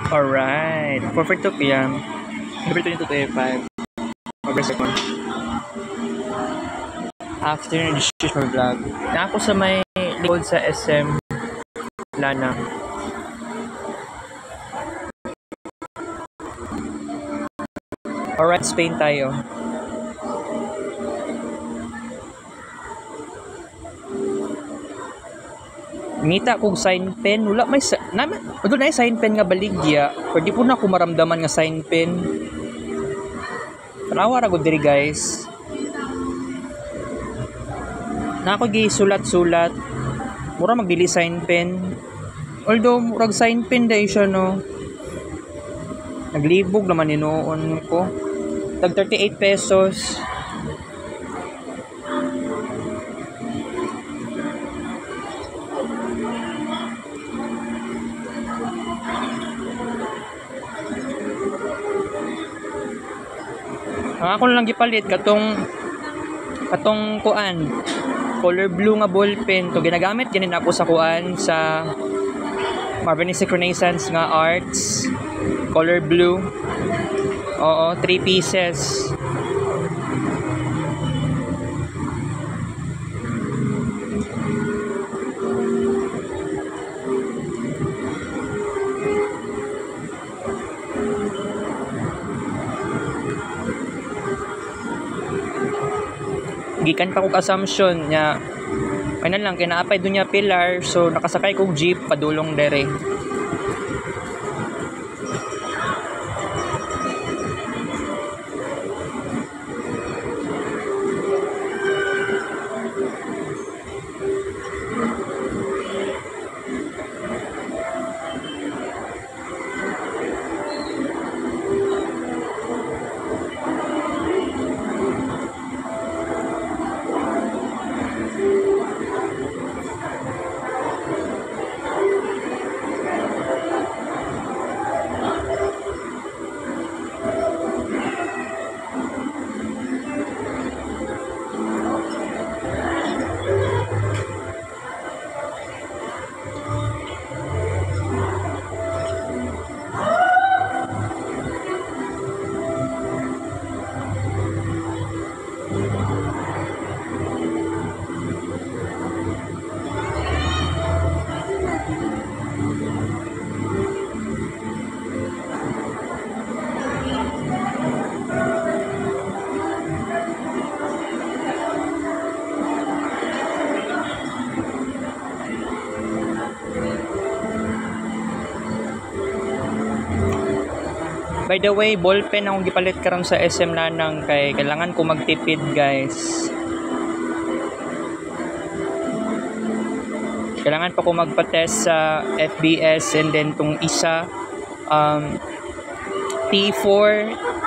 Alright, 4:42 p.m. April 22, 25. August 2nd. Afternoon edition for vlog. Na ako sa may likod sa SM Lana. Alright, Spain tayo. Ngita kong sign pen, wala may doon na sign pen nga baligya, pero di po na ako maramdaman nga sign pen. Tanawa ra gud diri guys. Na ako gi sulat-sulat. Mura magdili sign pen. Although murag sign pen dai siya no. Naglibog naman inoon ko. Tag 38 pesos. Ang ako lang gipalit katong kuan color blue nga ballpen to ginagamit ganin ako sa kuan sa Marvin Renaissance nga arts color blue. Oo, 3 pieces. Gikan pa kong assumption nya ano lang kinaapay doon niya pillar so nakasakay kong jeep padulong dere. By the way, ballpen akong gipalit karon sa SM Lanang kay kailangan ko magtipid, guys. Kailangan pa ko magpa-test sa FBS and then tong isa T4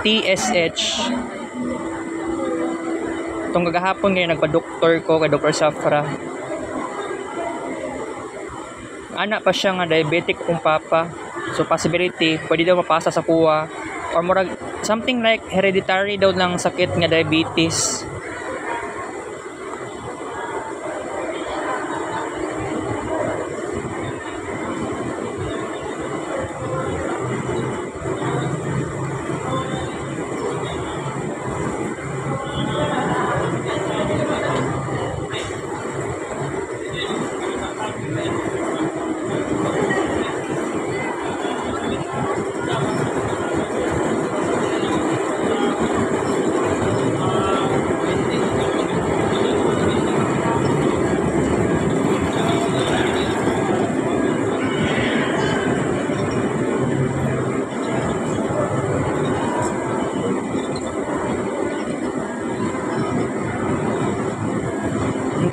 TSH. Tong kagahapon ngayon nagpa-doktor ko kay Dr. Safra. Anak pa siya nga diabetic kung papa. So possibility pwede daw mapasa sa kuha or murag something like hereditary daw ng sakit nga diabetes.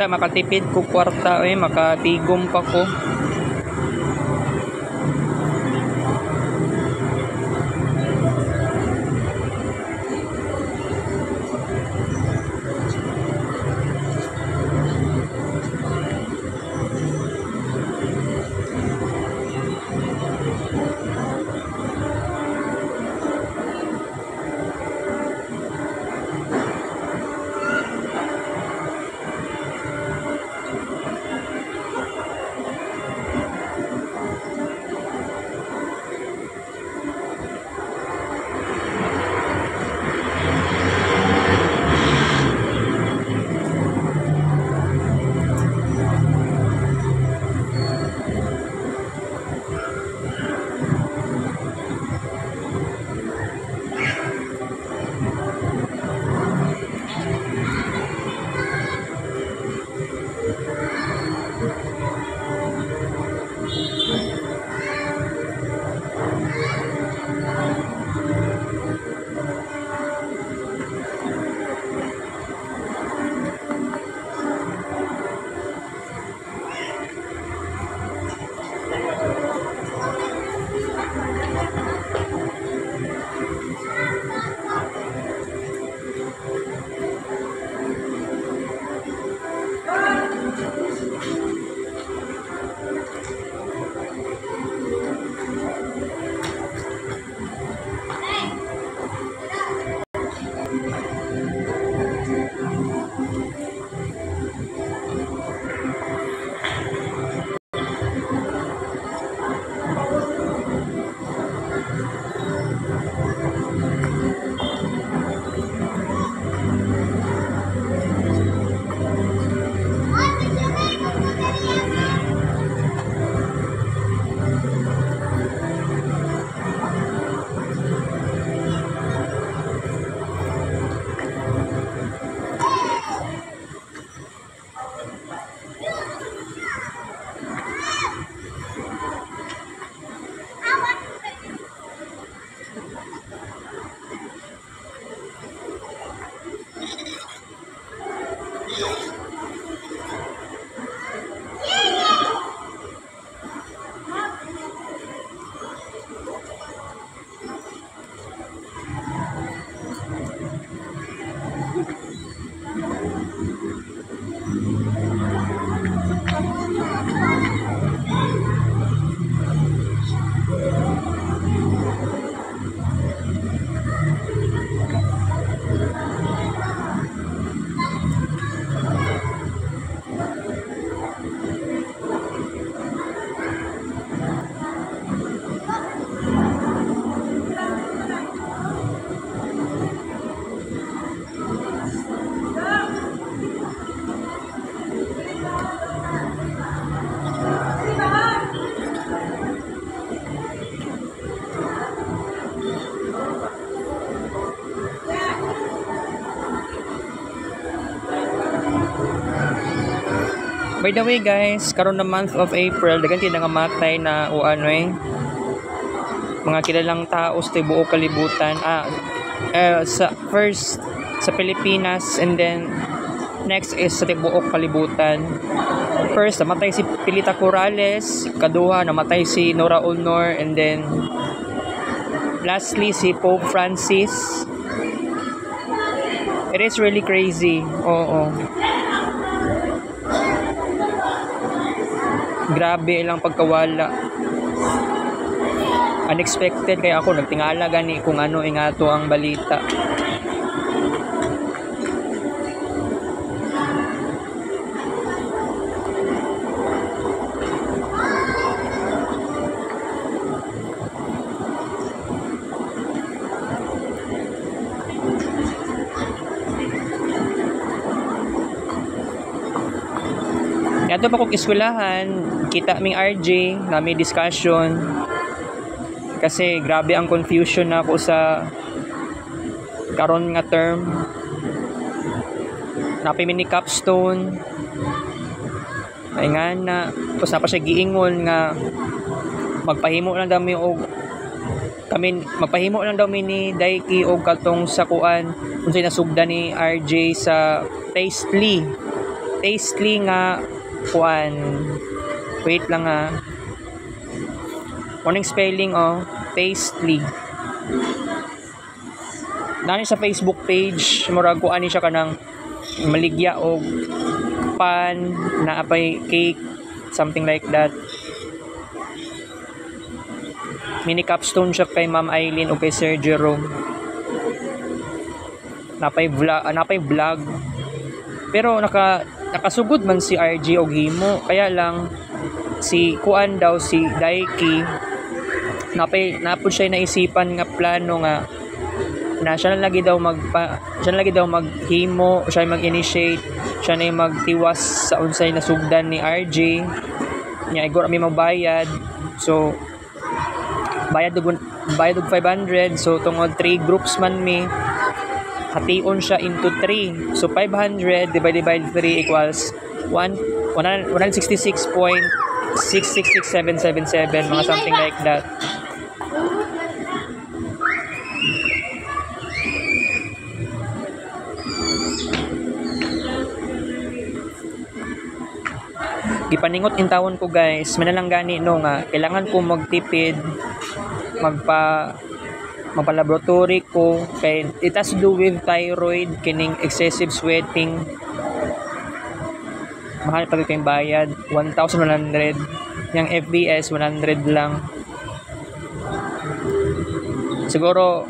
Makatipid ko kwarta makatigom pa ko. By the way guys, karon na month of April, dagan kay nga matay na o ano mga kilalang tao sa buong kalibutan. Sa first sa Pilipinas and then next is sa tibuok kalibutan. First, namatay si Pilita Corrales, kaduha namatay si Nora Honor, and then lastly si Pope Francis. It is really crazy. Oo. Grabe lang pagkawala. Unexpected kaya ako nagtingala gani kung ano ingato ang balita. Ato pa kong eskwelahan, kita aming RJ, na may discussion. Kasi grabe ang confusion na ako sa karon nga term. Napay mini capstone. Ay nga na, tapos na pa siya giingon nga magpahimo lang daw mi og magpahimo lang daw mi ni Daiki og katong sakuan unsay nasugdan ni RJ sa Tastely nga kuan. Wait lang Morning spelling Tastely. Nani sa Facebook page, murag kuan ni siya kanang maligya og pan na apay cake, something like that. Mini capstone siya kay Ma'am Eileen o kay Sir Jerome. Napay vlog. Pero nakasugod man si RJ og himo, kaya lang si kuan daw si Daiki napod siya naisipan nga plano nga na siya na lagi daw maghimo, siya mag-initiate, siya na magtiwas sa unsay nasugdan ni RJ nya igor mi magbayad. So bayad og 500, so tungod 3 groups man mi hation siya into 3. So 500 divided by 3 equals 166.666777, mga something like that. Gipaningot in taon ko guys, manalang gani no nga kailangan ko magtipid, magpa-laboratory ko kay it has to do with thyroid, kining excessive sweating. Mahal pag kayong bayad 1,100, yung FBS 100 lang. Siguro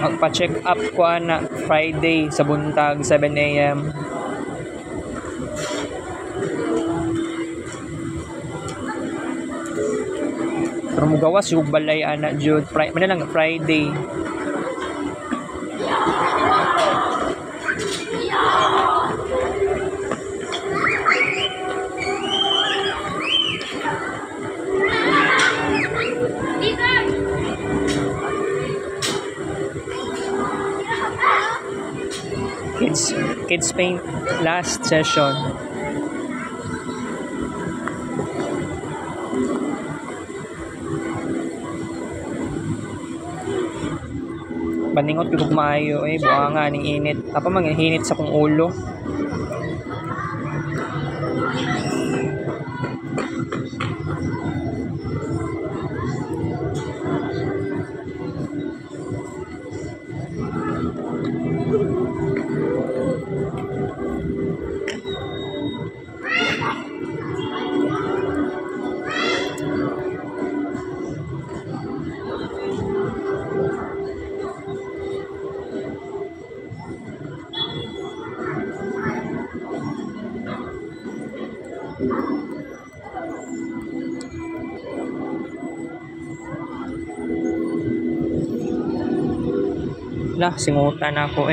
magpa-check up ko na Friday sa buntag 7 AM. Pero mugawas yung balay ana jud lang Friday. Kids paint last session. Baningot ko maayo buanga ning init. Apa man hinit sa kong ulo. Lah, singutan ako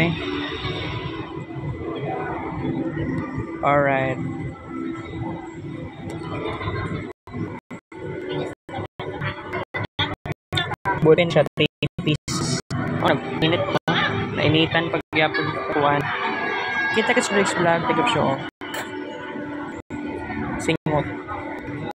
Alright. Butin siya 3 pieces. Init pa. Nainitan pagyapon kuan. Kita ka sa Briggs Vlog, take up show. Singhot.